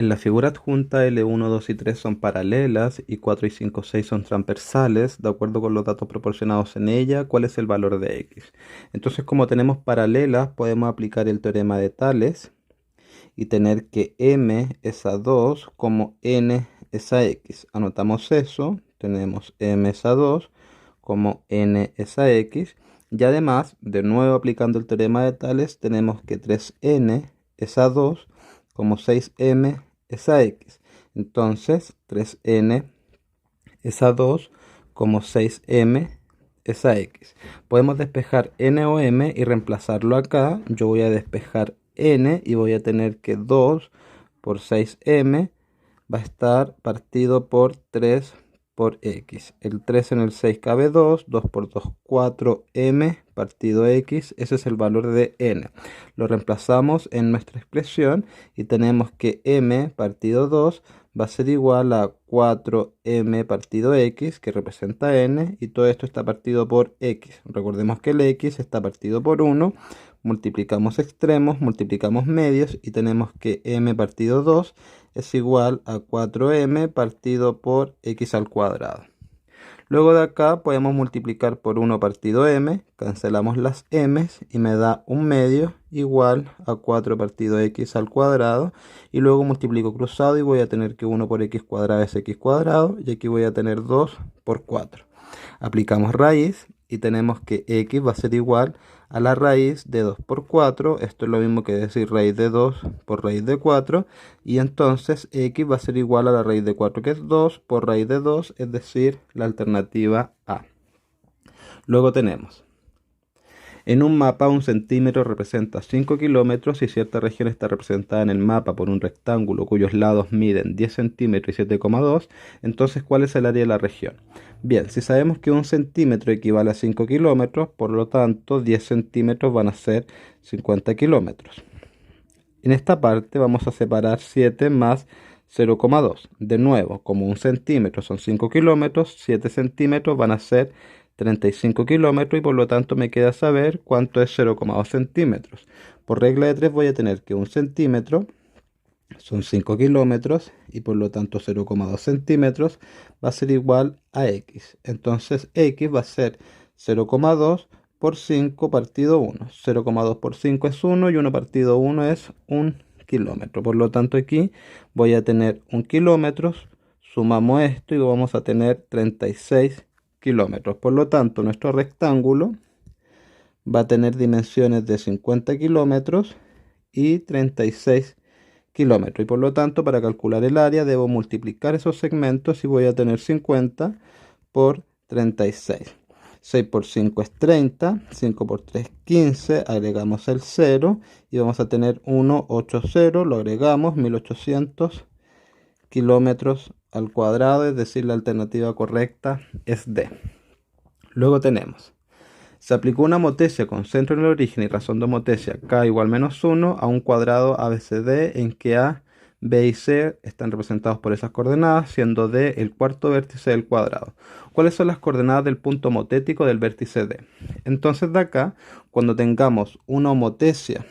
En la figura adjunta L1, 2 y 3 son paralelas y 4 y 5, 6 son transversales. De acuerdo con los datos proporcionados en ella, ¿cuál es el valor de x? Entonces, como tenemos paralelas, podemos aplicar el teorema de Tales y tener que m es a 2 como n es a x. Anotamos eso, tenemos m es a 2 como n es a x. Y además, de nuevo aplicando el teorema de Tales, tenemos que 3n es a 2 como 6m es a x. Entonces, 3n es a 2 como 6m es a x. Podemos despejar n o m y reemplazarlo acá. Yo voy a despejar n y voy a tener que 2 por 6m va a estar partido por 3 por x. El 3 en el 6 cabe 2, 2 por 2, 4m partido x, ese es el valor de n. Lo reemplazamos en nuestra expresión y tenemos que m partido 2 va a ser igual a 4m partido x, que representa n, y todo esto está partido por x. Recordemos que el x está partido por 1, multiplicamos extremos, multiplicamos medios y tenemos que m partido 2 es igual a 4m partido por x al cuadrado. Luego de acá podemos multiplicar por 1 partido m, cancelamos las m's y me da un medio igual a 4 partido x al cuadrado. Y luego multiplico cruzado y voy a tener que 1 por x cuadrado es x cuadrado, y aquí voy a tener 2 por 4. Aplicamos raíz y tenemos que x va a ser igual a la raíz de 2 por 4. Esto es lo mismo que decir raíz de 2 por raíz de 4. Y entonces x va a ser igual a la raíz de 4, que es 2, por raíz de 2, es decir, la alternativa A. Luego tenemos, en un mapa, un centímetro representa 5 kilómetros y cierta región está representada en el mapa por un rectángulo cuyos lados miden 10 centímetros y 7,2. Entonces, ¿cuál es el área de la región? Bien, si sabemos que un centímetro equivale a 5 kilómetros, por lo tanto 10 centímetros van a ser 50 kilómetros. En esta parte vamos a separar 7 más 0,2. De nuevo, como un centímetro son 5 kilómetros, 7 centímetros van a ser 35 kilómetros y por lo tanto me queda saber cuánto es 0,2 centímetros. Por regla de 3 voy a tener que un centímetro son 5 kilómetros y por lo tanto 0,2 centímetros va a ser igual a x. Entonces x va a ser 0,2 por 5 partido 1. 0,2 por 5 es 1 y 1 partido 1 es 1 kilómetro. Por lo tanto aquí voy a tener 1 kilómetro, sumamos esto y vamos a tener 36 kilómetros. Por lo tanto nuestro rectángulo va a tener dimensiones de 50 kilómetros y 36 kilómetros. Y por lo tanto, para calcular el área debo multiplicar esos segmentos y voy a tener 50 por 36. 6 por 5 es 30, 5 por 3 15, agregamos el 0 y vamos a tener 180, lo agregamos, 1800 kilómetros al cuadrado, es decir, la alternativa correcta es D. Luego tenemos, se aplicó una motesia con centro en el origen y razón de motesia k igual menos 1 a un cuadrado ABCD en que A, B y C están representados por esas coordenadas, siendo D el cuarto vértice del cuadrado. ¿Cuáles son las coordenadas del punto motético del vértice D? Entonces de acá, cuando tengamos una homotesia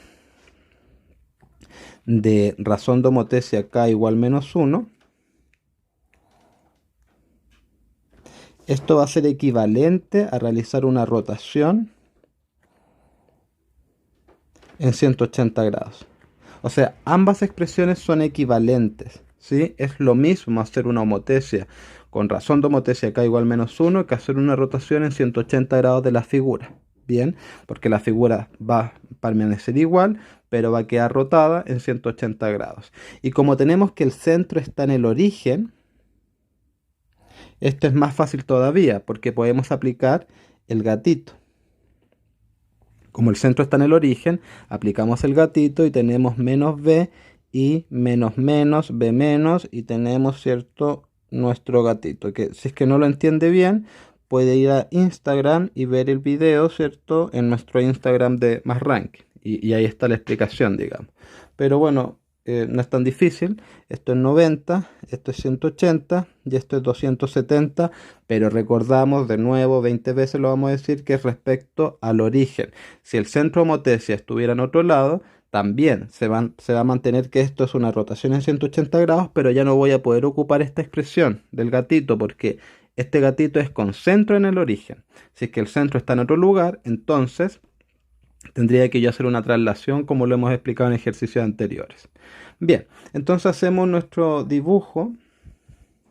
de razón de homotesia k igual menos 1, esto va a ser equivalente a realizar una rotación en 180 grados. O sea, ambas expresiones son equivalentes, ¿sí? Es lo mismo hacer una homotesia con razón de homotesia k igual menos 1 que hacer una rotación en 180 grados de la figura. Bien, porque la figura va a permanecer igual, pero va a quedar rotada en 180 grados. Y como tenemos que el centro está en el origen, esto es más fácil todavía, porque podemos aplicar el gatito. Como el centro está en el origen, aplicamos el gatito y tenemos menos b y menos menos, b menos, y tenemos, ¿cierto?, nuestro gatito. Que si es que no lo entiende bien, puede ir a Instagram y ver el video, ¿cierto?, en nuestro Instagram de Más Ranking. Y ahí está la explicación, digamos. Pero bueno, no es tan difícil. Esto es 90, esto es 180 y esto es 270, pero recordamos de nuevo, 20 veces lo vamos a decir, que es respecto al origen. Si el centro homotesia estuviera en otro lado, también se va a mantener que esto es una rotación en 180 grados, pero ya no voy a poder ocupar esta expresión del gatito porque este gatito es con centro en el origen. Si es que el centro está en otro lugar, entonces tendría que yo hacer una traslación como lo hemos explicado en ejercicios anteriores. Bien, entonces hacemos nuestro dibujo,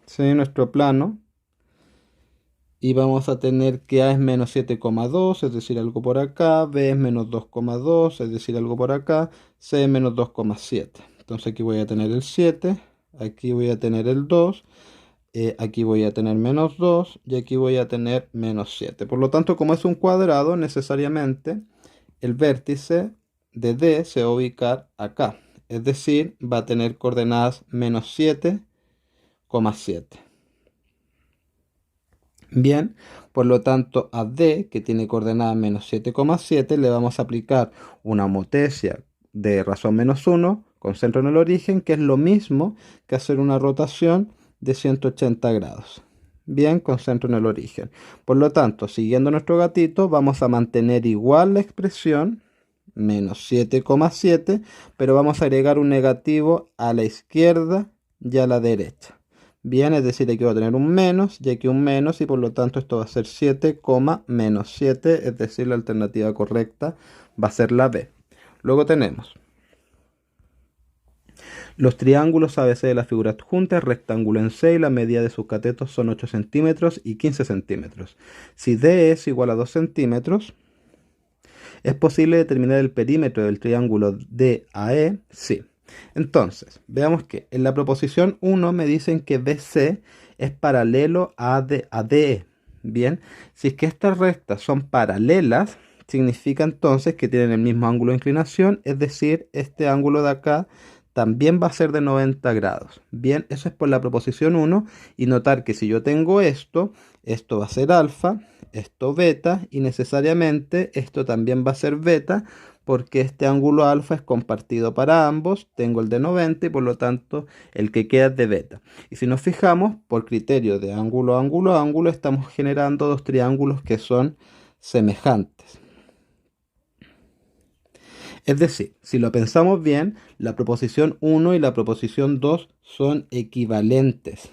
¿sí? Nuestro plano. Y vamos a tener que A es menos 7,2, es decir, algo por acá. B es menos 2,2, es decir, algo por acá. C es menos 2,7. Entonces aquí voy a tener el 7, aquí voy a tener el 2, aquí voy a tener menos 2 y aquí voy a tener menos 7. Por lo tanto, como es un cuadrado, necesariamente el vértice de D se va a ubicar acá. Es decir, va a tener coordenadas menos 7,7. Bien, por lo tanto a D, que tiene coordenada menos 7,7, le vamos a aplicar una homotesia de razón menos 1 con centro en el origen, que es lo mismo que hacer una rotación de 180 grados. Bien, con centro en el origen. Por lo tanto, siguiendo nuestro gatito, vamos a mantener igual la expresión, menos 7,7, pero vamos a agregar un negativo a la izquierda y a la derecha. Bien, es decir, aquí va a tener un menos y aquí un menos y por lo tanto esto va a ser 7, menos 7, es decir, la alternativa correcta va a ser la B. Luego tenemos los triángulos ABC de la figura adjunta, rectángulo en C y la medida de sus catetos son 8 centímetros y 15 centímetros. Si D es igual a 2 centímetros, ¿es posible determinar el perímetro del triángulo DAE? Sí. Entonces, veamos que en la proposición 1 me dicen que BC es paralelo a DE. Bien, si es que estas rectas son paralelas, significa entonces que tienen el mismo ángulo de inclinación, es decir, este ángulo de acá también va a ser de 90 grados. Bien, eso es por la proposición 1 y notar que si yo tengo esto va a ser alfa, esto beta y necesariamente esto también va a ser beta porque este ángulo alfa es compartido para ambos, tengo el de 90 y por lo tanto el que queda es de beta. Y si nos fijamos, por criterio de ángulo, ángulo, ángulo, estamos generando dos triángulos que son semejantes. Es decir, si lo pensamos bien, la proposición 1 y la proposición 2 son equivalentes.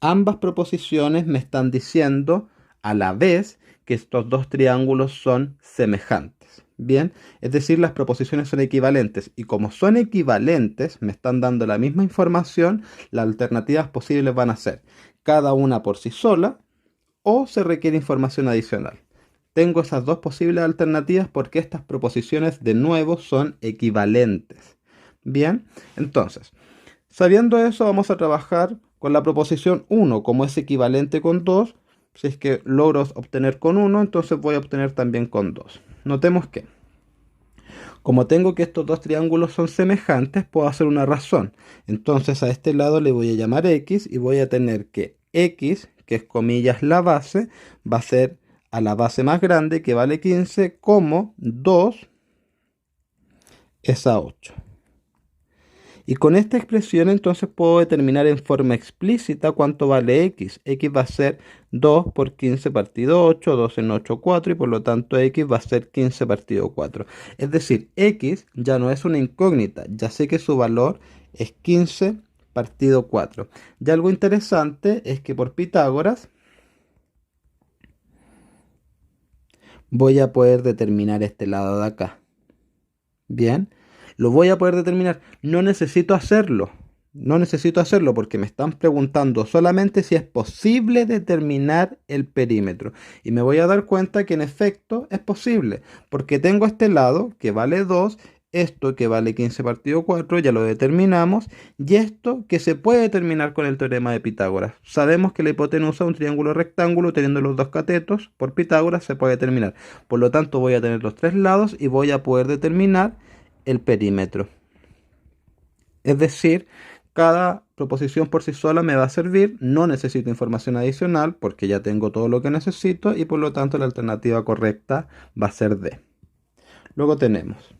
Ambas proposiciones me están diciendo a la vez que estos dos triángulos son semejantes. Bien, es decir, las proposiciones son equivalentes y como son equivalentes, me están dando la misma información, las alternativas posibles van a ser cada una por sí sola o se requiere información adicional. Tengo esas dos posibles alternativas porque estas proposiciones de nuevo son equivalentes. Bien, entonces, sabiendo eso, vamos a trabajar con la proposición 1, como es equivalente con 2. Si es que logro obtener con 1, entonces voy a obtener también con 2. Notemos que, como tengo que estos dos triángulos son semejantes, puedo hacer una razón. Entonces a este lado le voy a llamar x y voy a tener que x, que es comillas la base, va a ser a la base más grande que vale 15, como 2 es a 8. Y con esta expresión entonces puedo determinar en forma explícita cuánto vale x. X va a ser 2 por 15 partido 8, 2 en 8, 4 y por lo tanto x va a ser 15 partido 4. Es decir, x ya no es una incógnita, ya sé que su valor es 15 partido 4. Y algo interesante es que por Pitágoras voy a poder determinar este lado de acá. Bien, lo voy a poder determinar. No necesito hacerlo. No necesito hacerlo porque me están preguntando solamente si es posible determinar el perímetro. Y me voy a dar cuenta que en efecto es posible. Porque tengo este lado que vale 2, esto que vale 15 partido 4, ya lo determinamos. Y esto que se puede determinar con el teorema de Pitágoras. Sabemos que la hipotenusa de un triángulo rectángulo teniendo los dos catetos por Pitágoras se puede determinar. Por lo tanto voy a tener los tres lados y voy a poder determinar el perímetro. Es decir, cada proposición por sí sola me va a servir, no necesito información adicional porque ya tengo todo lo que necesito y por lo tanto la alternativa correcta va a ser D. Luego tenemos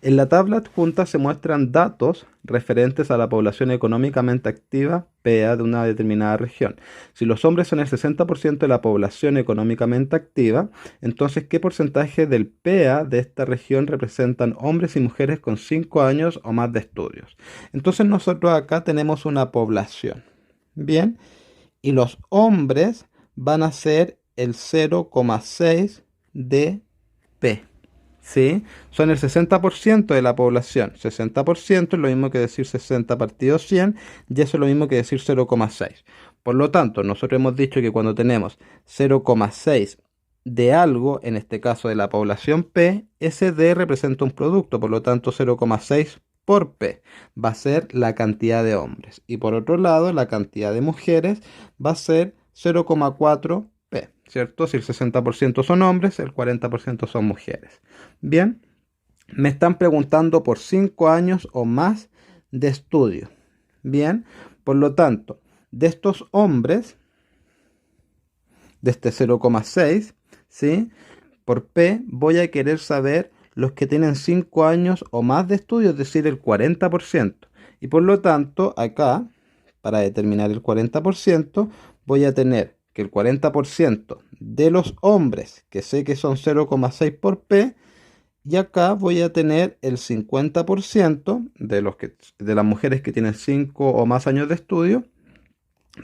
En la tabla adjunta se muestran datos referentes a la población económicamente activa, PEA, de una determinada región. Si los hombres son el 60% de la población económicamente activa, entonces, ¿qué porcentaje del PEA de esta región representan hombres y mujeres con 5 años o más de estudios? Entonces, nosotros acá tenemos una población. Bien, y los hombres van a ser el 0,6 de P. ¿Sí? Son el 60% de la población. 60% es lo mismo que decir 60 partido 100, y eso es lo mismo que decir 0,6. Por lo tanto, nosotros hemos dicho que cuando tenemos 0,6 de algo, en este caso de la población P, ese D representa un producto, por lo tanto 0,6 por P va a ser la cantidad de hombres. Y por otro lado, la cantidad de mujeres va a ser 0,4 P, ¿cierto? Si el 60% son hombres, el 40% son mujeres. Bien, me están preguntando por 5 años o más de estudio. Bien, por lo tanto, de estos hombres, de este 0,6, ¿sí? Por P voy a querer saber los que tienen 5 años o más de estudio, es decir, el 40%. Y por lo tanto, acá, para determinar el 40%, voy a tener que el 40% de los hombres, que sé que son 0,6 por P, y acá voy a tener el 50% de las mujeres que tienen 5 o más años de estudio,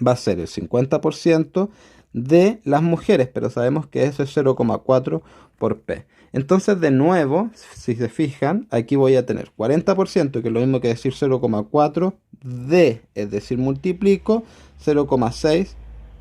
va a ser el 50% de las mujeres, pero sabemos que eso es 0,4 por P. Entonces, de nuevo, si se fijan, aquí voy a tener 40%, que es lo mismo que decir 0,4 D, es decir, multiplico 0,6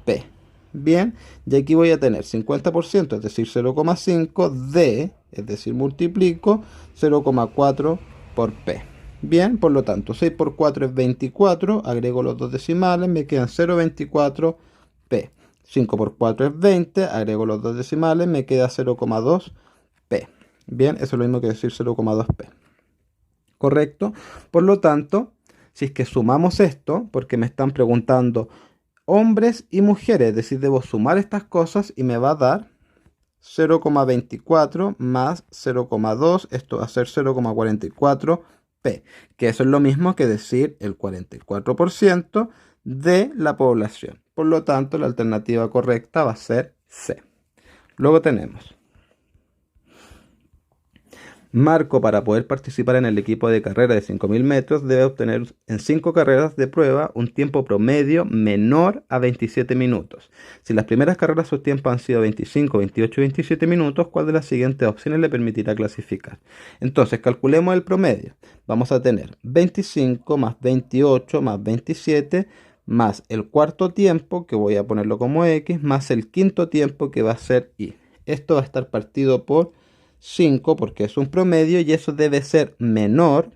P. Bien, y aquí voy a tener 50%, es decir, 0,5 D, es decir, multiplico 0,4 por P. Bien, por lo tanto, 6 por 4 es 24, agrego los dos decimales, me quedan 0,24 P. 5 por 4 es 20, agrego los dos decimales, me queda 0,2 P. Bien, eso es lo mismo que decir 0,2 P. ¿Correcto? Por lo tanto, si es que sumamos esto, porque me están preguntando hombres y mujeres, es decir, debo sumar estas cosas y me va a dar 0,24 más 0,2, esto va a ser 0,44 P, que eso es lo mismo que decir el 44% de la población. Por lo tanto, la alternativa correcta va a ser C. Luego tenemos Marco, para poder participar en el equipo de carrera de 5.000 metros, debe obtener en 5 carreras de prueba un tiempo promedio menor a 27 minutos. Si las primeras carreras sus tiempos han sido 25, 28 y 27 minutos, ¿cuál de las siguientes opciones le permitirá clasificar? Entonces, calculemos el promedio. Vamos a tener 25 más 28 más 27 más el cuarto tiempo, que voy a ponerlo como X, más el quinto tiempo, que va a ser Y. Esto va a estar partido por 5 porque es un promedio y eso debe ser menor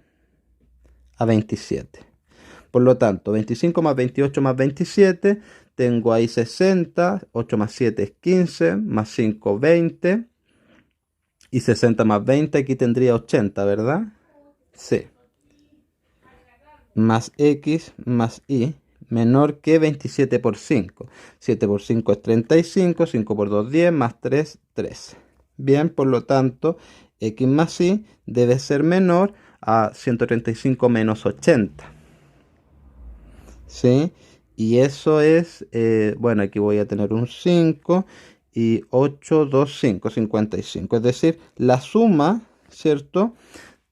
a 27. Por lo tanto, 25 más 28 más 27, tengo ahí 60, 8 más 7 es 15, más 5, 20, y 60 más 20, aquí tendría 80, ¿verdad? Sí. Más X más Y, menor que 27 por 5. 7 por 5 es 35, 5 por 2, 10, más 3, 13. Bien, por lo tanto, X más Y debe ser menor a 135 menos 80. ¿Sí? Y eso es, bueno, aquí voy a tener un 5 y 8, 2, 5, 55. Es decir, la suma, ¿cierto?,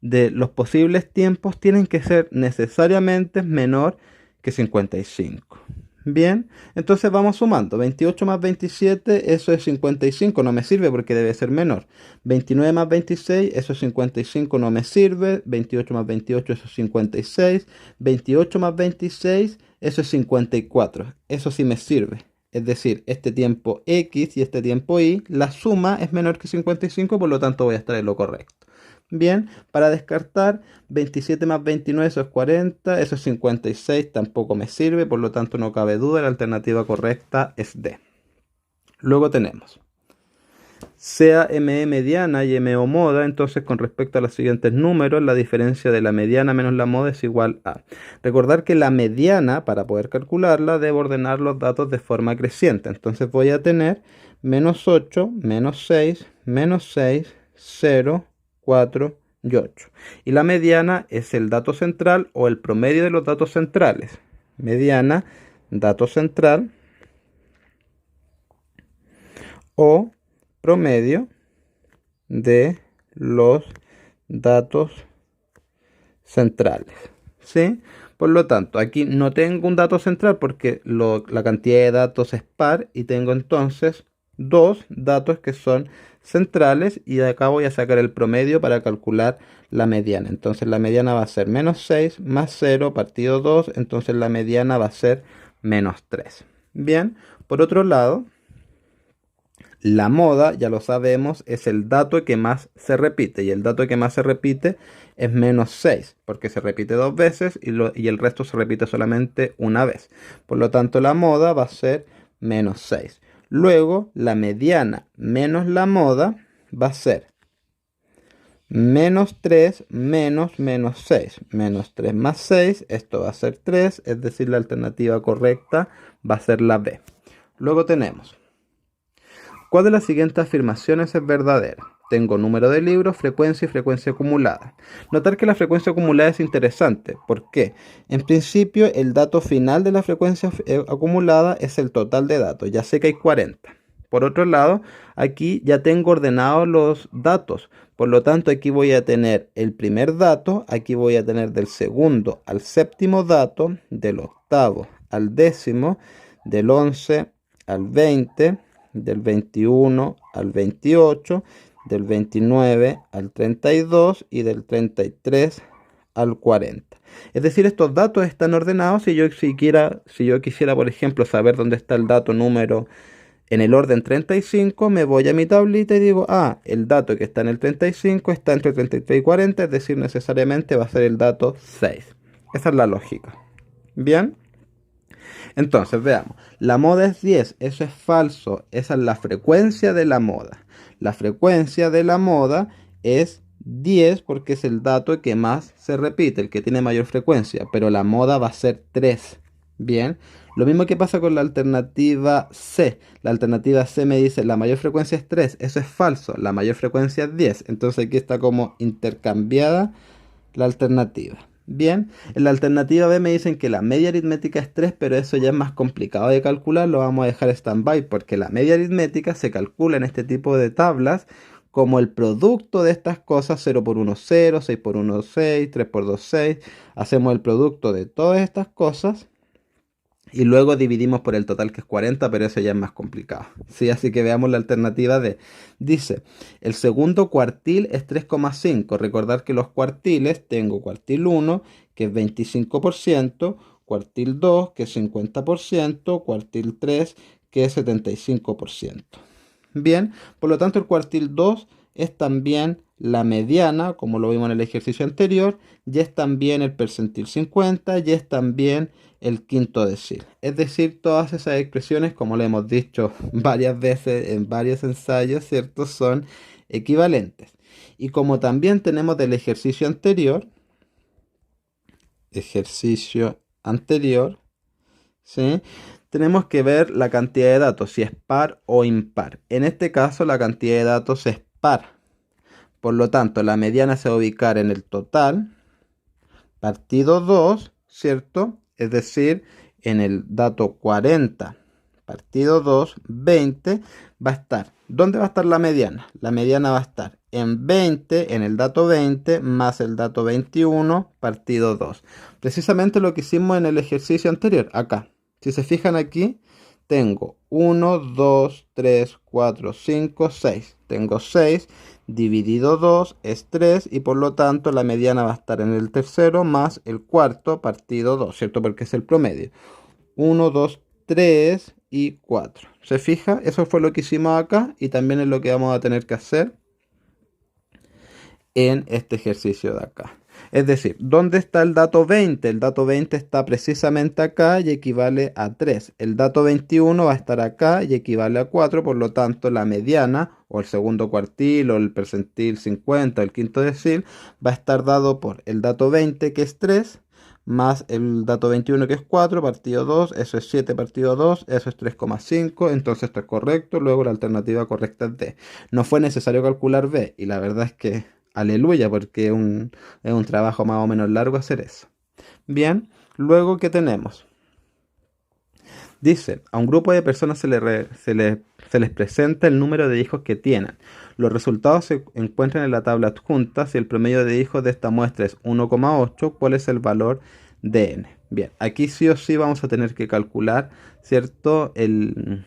de los posibles tiempos tienen que ser necesariamente menor que 55. Bien, entonces vamos sumando. 28 más 27, eso es 55, no me sirve porque debe ser menor. 29 más 26, eso es 55, no me sirve. 28 más 28, eso es 56. 28 más 26, eso es 54. Eso sí me sirve. Es decir, este tiempo X y este tiempo Y, la suma es menor que 55, por lo tanto voy a estar en lo correcto. Bien, para descartar, 27 más 29, eso es 40, eso es 56, tampoco me sirve, por lo tanto no cabe duda, la alternativa correcta es D. Luego tenemos, sea ME mediana y MO moda, entonces con respecto a los siguientes números, la diferencia de la mediana menos la moda es igual a. Recordar que la mediana, para poder calcularla, debo ordenar los datos de forma creciente, entonces voy a tener menos 8, menos 6, 0, 4, y 8. Y la mediana es el dato central o el promedio de los datos centrales. Mediana, dato central o promedio de los datos centrales. ¿Sí? Por lo tanto, aquí no tengo un dato central porque la cantidad de datos es par y tengo entonces dos datos que son centrales y de acá voy a sacar el promedio para calcular la mediana. Entonces la mediana va a ser menos 6 más 0 partido 2, entonces la mediana va a ser menos 3. Bien, por otro lado, la moda, ya lo sabemos, es el dato que más se repite y el dato que más se repite es menos 6 porque se repite dos veces y el resto se repite solamente una vez. Por lo tanto, la moda va a ser menos 6. Luego, la mediana menos la moda va a ser menos 3 menos menos 6. Menos 3 más 6, esto va a ser 3, es decir, la alternativa correcta va a ser la B. Luego tenemos, ¿cuál de las siguientes afirmaciones es verdadera? Tengo número de libros, frecuencia y frecuencia acumulada. Notar que la frecuencia acumulada es interesante. ¿Por qué? En principio, el dato final de la frecuencia acumulada es el total de datos. Ya sé que hay 40. Por otro lado, aquí ya tengo ordenados los datos. Por lo tanto, aquí voy a tener el primer dato, aquí voy a tener del segundo al séptimo dato, del octavo al décimo, del 11 al 20, del 21 al 28, del 29 al 32 y del 33 al 40. Es decir, estos datos están ordenados. Si yo quisiera, por ejemplo, saber dónde está el dato número en el orden 35, me voy a mi tablita y digo, el dato que está en el 35 está entre 33 y 40, es decir, necesariamente va a ser el dato 6. Esa es la lógica. Bien. Entonces, veamos, la moda es 10, eso es falso, esa es la frecuencia de la moda. La frecuencia de la moda es 10 porque es el dato que más se repite, el que tiene mayor frecuencia, pero la moda va a ser 3. Bien, lo mismo que pasa con la alternativa C. La alternativa C me dice la mayor frecuencia es 3, eso es falso, la mayor frecuencia es 10. Entonces aquí está como intercambiada la alternativa. Bien, en la alternativa B me dicen que la media aritmética es 3, pero eso ya es más complicado de calcular, lo vamos a dejar stand-by porque la media aritmética se calcula en este tipo de tablas como el producto de estas cosas, 0 por 1, 0, 6 por 1, 6, 3 por 2, 6. Hacemos el producto de todas estas cosas y luego dividimos por el total, que es 40, pero eso ya es más complicado. ¿Sí? Así que veamos la alternativa D. Dice, el segundo cuartil es 3,5. Recordar que los cuartiles, tengo cuartil 1, que es 25%, cuartil 2, que es 50%, cuartil 3, que es 75%. Bien, por lo tanto el cuartil 2 es también la mediana, como lo vimos en el ejercicio anterior, y es también el percentil 50, y es también el quinto decil. Es decir, todas esas expresiones, como le hemos dicho varias veces en varios ensayos, ¿cierto? Son equivalentes. Y como también tenemos del ejercicio anterior, ¿sí? Tenemos que ver la cantidad de datos, si es par o impar. En este caso, la cantidad de datos es par. Por lo tanto, la mediana se va a ubicar en el total, partido 2, ¿cierto? Es decir, en el dato 40, partido 2, 20, va a estar. ¿Dónde va a estar la mediana? La mediana va a estar en 20, en el dato 20, más el dato 21, partido 2. Precisamente lo que hicimos en el ejercicio anterior, acá. Si se fijan aquí, tengo 1, 2, 3, 4, 5, 6. Tengo 6, dividido 2 es 3 y por lo tanto la mediana va a estar en el tercero más el cuarto partido 2, ¿cierto? Porque es el promedio. 1, 2, 3 y 4. ¿Se fija? Eso fue lo que hicimos acá y también es lo que vamos a tener que hacer en este ejercicio de acá. Es decir, ¿dónde está el dato 20? El dato 20 está precisamente acá y equivale a 3. El dato 21 va a estar acá y equivale a 4. Por lo tanto, la mediana o el segundo cuartil o el percentil 50 o el quinto decil va a estar dado por el dato 20, que es 3, más el dato 21, que es 4, partido 2, eso es 7 partido 2, eso es 3,5, entonces esto es correcto. Luego la alternativa correcta es D. No fue necesario calcular B y la verdad es que aleluya, porque es un trabajo más o menos largo hacer eso. Bien, luego, ¿qué tenemos? Dice, a un grupo de personas se les presenta el número de hijos que tienen. Los resultados se encuentran en la tabla adjunta. Si el promedio de hijos de esta muestra es 1,8, ¿cuál es el valor de n? Bien, aquí sí o sí vamos a tener que calcular, ¿cierto? El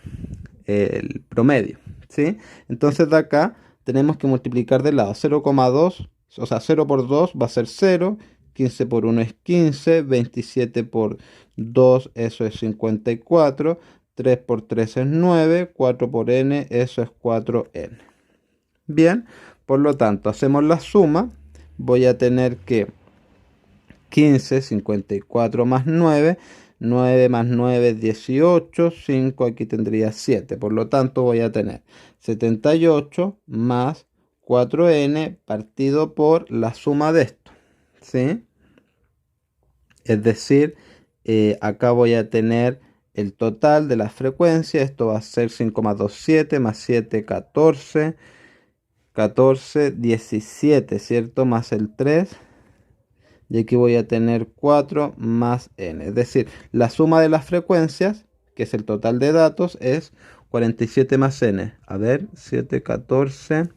promedio, ¿sí? Entonces de acá tenemos que multiplicar de lado 0,2, o sea, 0 por 2 va a ser 0, 15 por 1 es 15, 27 por 2, eso es 54, 3 por 3 es 9, 4 por n, eso es 4n. Bien, por lo tanto, hacemos la suma, voy a tener que 15, 54 más 9, 9 más 9 es 18, 5 aquí tendría 7, por lo tanto voy a tener 78 más 4n partido por la suma de esto, ¿sí? Es decir, acá voy a tener el total de las frecuencias, esto va a ser 5 más 2, 7, más 7, 14, 14, 17, ¿cierto? Más el 3. Y aquí voy a tener 4 más n. Es decir, la suma de las frecuencias, que es el total de datos, es 47 más n. A ver, 7, 14,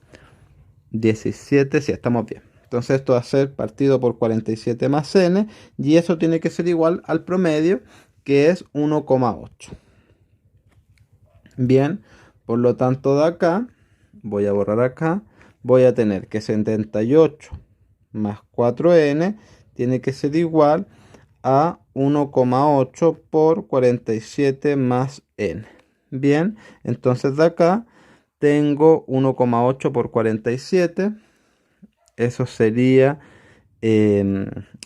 17. Sí, estamos bien. Entonces esto va a ser partido por 47 más n. Y eso tiene que ser igual al promedio, que es 1,8. Bien, por lo tanto de acá, voy a borrar acá, voy a tener que 78 más 4n tiene que ser igual a 1,8 por 47 más n. Bien, entonces de acá tengo 1,8 por 47. Eso sería,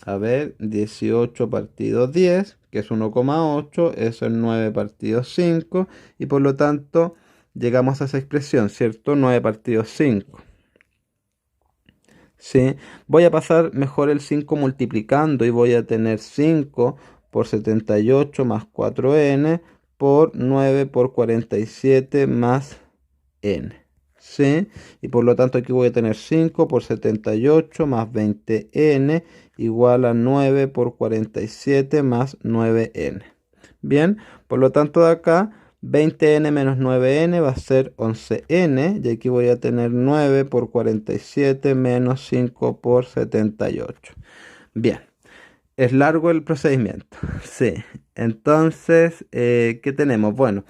a ver, 18 partido 10, que es 1,8. Eso es 9 partido 5. Y por lo tanto llegamos a esa expresión, ¿cierto? 9 partido 5. ¿Sí? Voy a pasar mejor el 5 multiplicando y voy a tener 5 por 78 más 4n por 9 por 47 más n. ¿Sí? Y por lo tanto aquí voy a tener 5 por 78 más 20n igual a 9 por 47 más 9n. Bien, por lo tanto de acá 20n menos 9n va a ser 11n, y aquí voy a tener 9 por 47 menos 5 por 78. Bien, es largo el procedimiento. Sí, entonces, ¿qué tenemos? Bueno,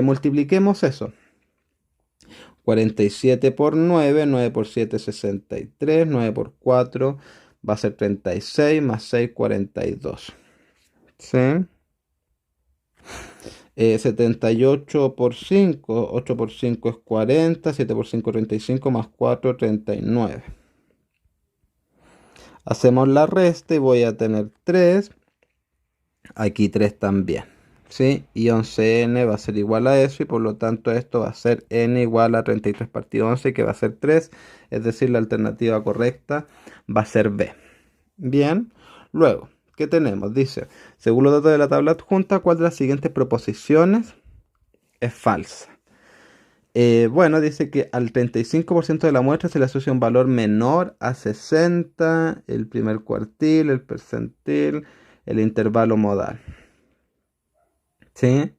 multipliquemos eso. 47 por 9, 9 por 7, 63, 9 por 4 va a ser 36, más 6, 42. ¿Sí? 78 por 5, 8 por 5 es 40, 7 por 5 35, más 4, 39. Hacemos la resta y voy a tener 3, aquí 3 también, ¿sí? Y 11n va a ser igual a eso, y por lo tanto esto va a ser n igual a 33 partido 11, que va a ser 3, es decir, la alternativa correcta va a ser B. Bien, luego, ¿qué tenemos? Dice, según los datos de la tabla adjunta, ¿cuál de las siguientes proposiciones es falsa? Bueno, dice que al 35% de la muestra se le asocia un valor menor a 60, el primer cuartil, el percentil, el intervalo modal. ¿Sí?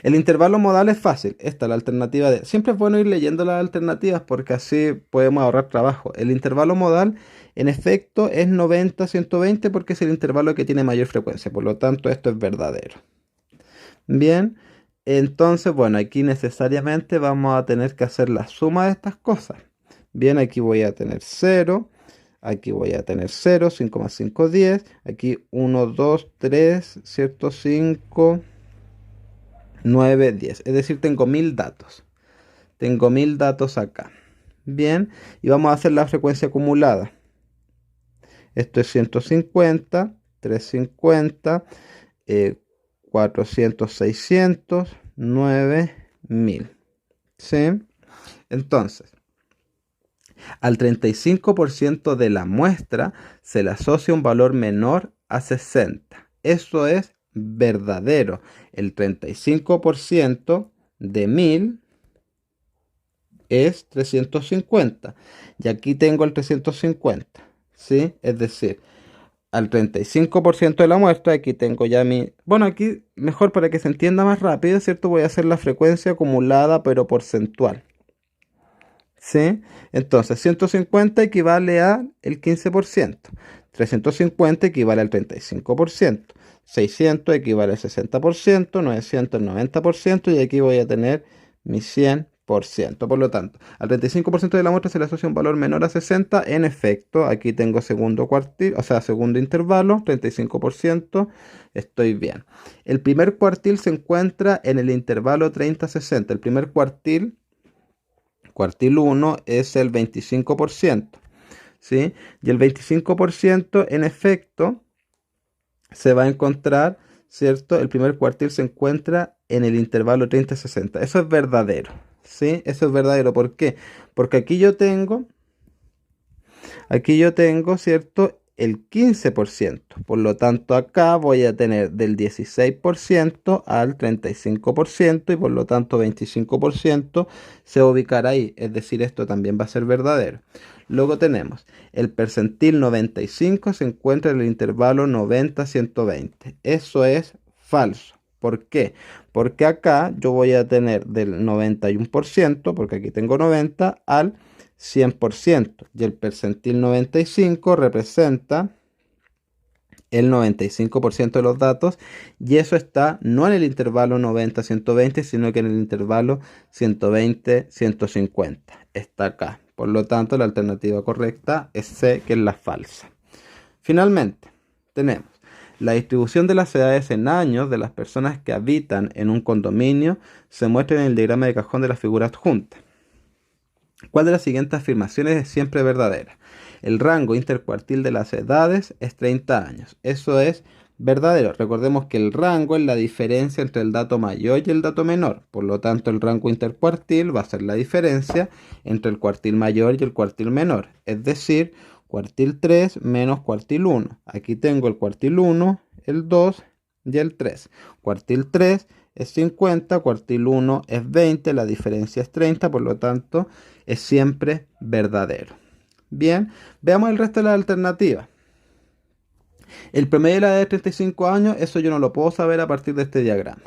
El intervalo modal es fácil. Esta es la alternativa de... Siempre es bueno ir leyendo las alternativas porque así podemos ahorrar trabajo. El intervalo modal, en efecto, es 90-120 porque es el intervalo que tiene mayor frecuencia. Por lo tanto, esto es verdadero. Bien, entonces, bueno, aquí necesariamente vamos a tener que hacer la suma de estas cosas. Bien, aquí voy a tener 0, aquí voy a tener 0, 5 más 5, 10, aquí 1, 2, 3, ¿cierto? 5, 9, 10. Es decir, tengo 1000 datos. Tengo 1000 datos acá. Bien, y vamos a hacer la frecuencia acumulada. Esto es 150, 350, 400, 600, 9000. ¿Sí? Entonces, al 35% de la muestra se le asocia un valor menor a 60. Eso es verdadero. El 35% de 1000 es 350. Y aquí tengo el 350, ¿sí? Es decir, al 35% de la muestra, aquí tengo ya mi... Bueno, aquí mejor para que se entienda más rápido, ¿cierto? Voy a hacer la frecuencia acumulada, pero porcentual, ¿sí? Entonces, 150 equivale al 15%, 350 equivale al 35%, 600 equivale al 60%, 900 al 90% y aquí voy a tener mi 100%. Por lo tanto, al 35% de la muestra se le asocia un valor menor a 60. En efecto, aquí tengo segundo cuartil, o sea, segundo intervalo, 35%, estoy bien. El primer cuartil se encuentra en el intervalo 30-60. El primer cuartil 1 es el 25%, ¿sí? Y el 25% en efecto se va a encontrar, ¿cierto? El primer cuartil se encuentra en el intervalo 30-60. Eso es verdadero, ¿sí? Eso es verdadero. ¿Por qué? Porque aquí yo tengo, ¿cierto? El 15%. Por lo tanto, acá voy a tener del 16% al 35% y por lo tanto 25% se va a ubicar ahí. Es decir, esto también va a ser verdadero. Luego tenemos el percentil 95 se encuentra en el intervalo 90-120. Eso es falso. ¿Por qué? Porque acá yo voy a tener del 91%, porque aquí tengo 90, al 100%. Y el percentil 95 representa el 95% de los datos y eso está no en el intervalo 90-120, sino que en el intervalo 120-150. Está acá. Por lo tanto, la alternativa correcta es C, que es la falsa. Finalmente, tenemos la distribución de las edades en años de las personas que habitan en un condominio se muestra en el diagrama de cajón de la figura adjunta. ¿Cuál de las siguientes afirmaciones es siempre verdadera? El rango intercuartil de las edades es 30 años. Eso es verdadero. Recordemos que el rango es la diferencia entre el dato mayor y el dato menor. Por lo tanto, el rango intercuartil va a ser la diferencia entre el cuartil mayor y el cuartil menor. Es decir, cuartil 3 menos cuartil 1. Aquí tengo el cuartil 1, el 2 y el 3. Cuartil 3 es 50, cuartil 1 es 20, la diferencia es 30, por lo tanto es siempre verdadero. Bien, veamos el resto de las alternativas. El promedio de la edad de 35 años, eso yo no lo puedo saber a partir de este diagrama.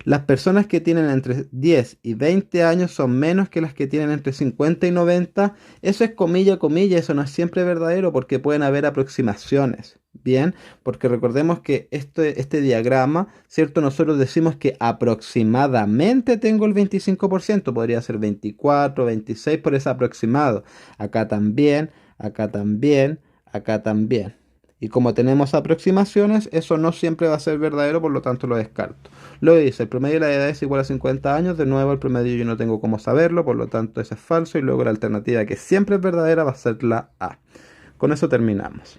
Las personas que tienen entre 10 y 20 años son menos que las que tienen entre 50 y 90. Eso es comilla, comilla, eso no es siempre verdadero porque pueden haber aproximaciones. Bien, porque recordemos que este diagrama, ¿cierto? Nosotros decimos que aproximadamente tengo el 25%, podría ser 24, 26 por ese aproximado. Acá también, acá también, acá también. Y como tenemos aproximaciones, eso no siempre va a ser verdadero, por lo tanto lo descarto. Luego dice, el promedio de la edad es igual a 50 años. De nuevo, el promedio yo no tengo cómo saberlo, por lo tanto eso es falso. Y luego la alternativa que siempre es verdadera va a ser la A. Con eso terminamos.